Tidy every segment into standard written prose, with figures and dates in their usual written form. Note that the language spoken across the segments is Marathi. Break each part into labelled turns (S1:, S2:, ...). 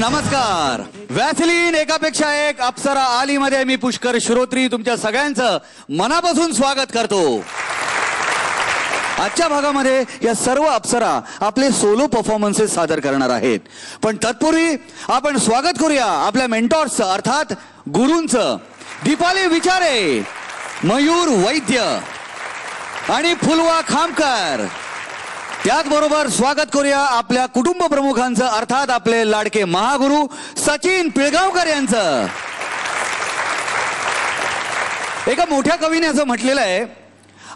S1: नमस्कार. वॅसलीन एकापेक्षा एक अप्सरा आली मध्ये मी पुष्कर श्रोत्री तुमच्या सगळ्यांचं मनापासून स्वागत करतो. आजच्या भागामध्ये या सर्व अप्सरा आपले सोलो परफॉर्मन्सेस सादर करणार आहेत. पण तत्पूर्वी आपण स्वागत करूया आपल्या मेंटॉर्सचं अर्थात गुरूंचं. दीपाली विचारे, मयूर वैद्य आणि फुलवा खामकर. त्याचबरोबर स्वागत करूया आपल्या कुटुंब प्रमुखांचं अर्थात आपले लाडके महागुरु सचिन पिळगावकर यांचं. एका मोठ्या कवीने असं म्हटलेलं आहे,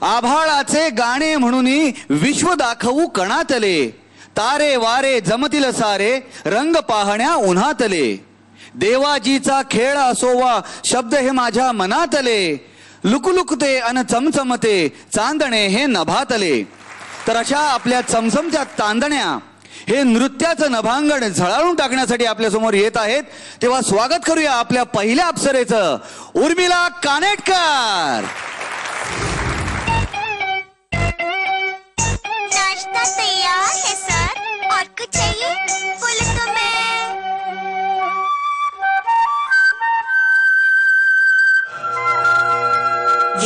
S1: आभाळाचे गाणे म्हणून विश्व दाखवू कणातले, तारे वारे जमतील सारे रंग पाहण्या उन्हातले, देवाजीचा खेळ असोवा शब्द हे माझ्या मनातले, लुकलुकते अन चमचमते चांदणे हे नभातले. तर अशा आपल्या चमचमच्या चांदण्या हे नृत्याचं नभांगण झळाळून टाकण्यासाठी आपल्या समोर येत आहेत. तेव्हा स्वागत करूया आपल्या पहिल्या अप्सरेचं, उर्मिला कानेटकर.
S2: नाश्ता तैयार है सर, और कुछ चाहिए? बोले तो मैं.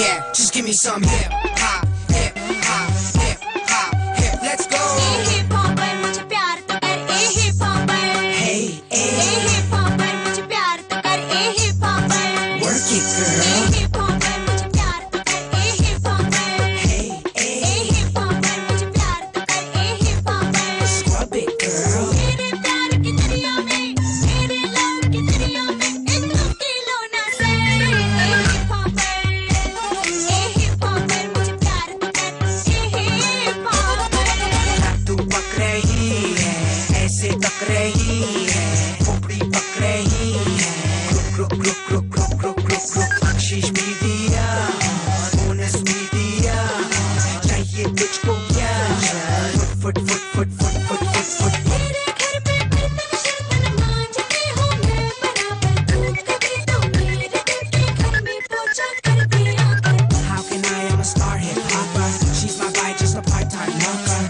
S3: Yeah, just give me some hip hop, hip hop, hip hop, hip. Let's go.
S2: ए हिप हॉपर मुझे प्यार तो कर, ए हिप हॉपर.
S3: Hey,
S2: ए
S3: hey,
S2: हिप हॉपर मुझे प्यार तो कर, ए हिप हॉपर.
S3: work it,
S2: ए
S3: girl.
S2: हिप हॉपर मुझे प्यार तो कर, ए हिप हॉपर.
S3: Hey,
S2: ए
S3: hey,
S2: हिप हॉपर मुझे प्यार तो कर, ए hip hopper.
S3: scrub it, girl.
S2: मेरे प्यार की दरिया में, मेरे लव की दरिया में एक लो ना से. ए हिप हॉपर, ए हिप हॉपर मुझे प्यार तो कर, ए हिप हॉपर.
S3: तू पक रही है, ऐसे तक रही है, खोपड़ी पक रही है. रुक रुक रुक रुक रुक रुक रुक रुक. बख्शीश भी दिया, बोनस भी दिया, चाहिए तुझको क्या? Foot foot foot foot foot foot foot.
S2: तेरे घर पे बर्तन शर्तन मांजती हूँ मैं बराबर, तू कभी तो मेरे दिल के घर में पोछा कर दिया कर.
S3: How can I? I'm a star hip hopper. She's my guy, just a part-time worker.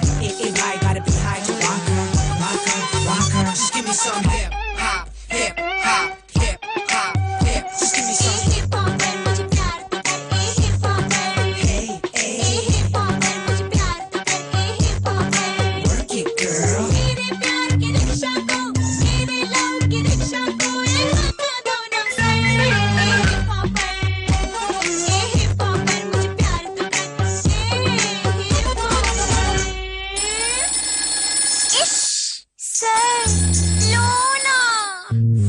S3: I gotta be high to rock her, rock her, rock her. Just give me some hip hop, hip hop, hip hop, hip. Just give me
S2: ए
S3: some.
S2: हिप हॉपर मुझे प्यार तो कर, ए हिप हॉपर.
S3: Hey,
S2: ए
S3: hey,
S2: हिप हॉपर मुझे प्यार तो कर, ए hip hopper.
S3: work it, girl.
S2: मेरे प्यार की रिक्शा को, मेरे लव की रिक्शा को ये हवा दो ना से. ए हिप हॉपर, ए हिप हॉपर मुझे प्यार तो कर, ए हिप हॉपर. इश सर लो ना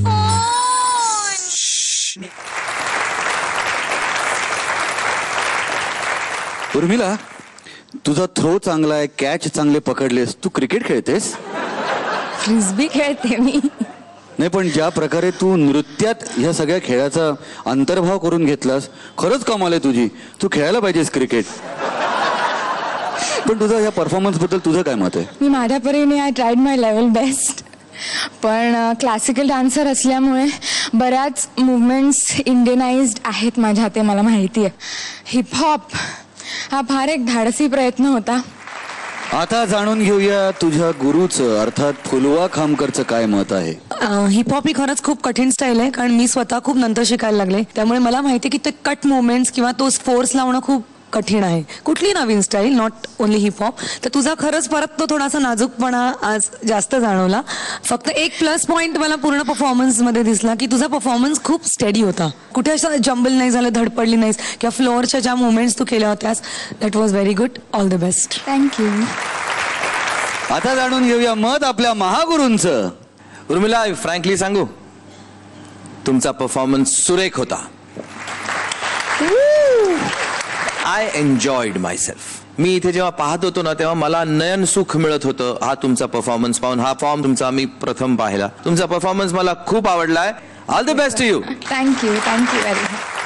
S2: फोन.
S1: उर्मिला, तुझा थ्रो चांगला आहे, कॅच चांगले पकडलेस, तू क्रिकेट खेळतेस?
S4: फ्रिस्बी खेळते मी.
S1: नाही, पण ज्या प्रकारे तू नृत्यात ह्या सगळ्या खेळाचा अंतर्भाव करून घेतलास, खरंच कमाल आहे तुझी. तू खेळायला पाहिजेस क्रिकेट. पण तुझं या परफॉर्मन्स बद्दल तुझं काय मत आहे?
S4: मी माझ्या परीने I tried my level best. पण क्लासिकल डान्सर असल्यामुळे बऱ्याच मुवमेंट्स इंडियनाइज्ड आहेत माझ्या हाते, मला माहिती आहे. हिपहॉप हा फार एक धाडसी प्रयत्न होता.
S1: आता जाणून घेऊया तुझ्या गुरुचं अर्थात फुलवा खामकरचं काय मत आहे.
S5: हिपहॉप ही खरंच खूप कठीण स्टाईल आहे, कारण मी स्वतः खूप नंतर शिकायला लागले. त्यामुळे मला माहिती आहे की ते कट मुवमेंट्स किंवा तो फोर्स लावणं खूप कठीण आहे. कुठली नवीन स्टाईल, नॉट ओनली हिपहॉप. तर तुझा खरंच परत तो थोडासा नाजूकपणा आज जास्त जाणवला. फक्त एक प्लस पॉईंट मला पूर्ण परफॉर्मन्समध्ये दिसला की तुझा परफॉर्मन्स खूप स्टेडी होता. कुठे असं जंबल नाही झालं, धडपडली नाहीस, किंवा फ्लोअरच्या ज्या मुवमेंट्स तू केल्या होत्यास, that was very good. All the best.
S4: Thank you.
S1: आता जाणून घेऊया मत आपल्या महागुरूंचं.
S6: उर्मिला, फ्रँकली सांगू, तुमचा परफॉर्मन्स सुरेख होता. I enjoyed myself. मी इथे जेव्हा पाहत होतो ना, तेव्हा मला नयन सुख मिळत होतं हा तुमचा परफॉर्मन्स पाहून. हा फॉर्म तुमचा मी प्रथम पाहिला. तुमचा परफॉर्मन्स मला खूप आवडलाय. All the best to you.
S4: Thank you very much.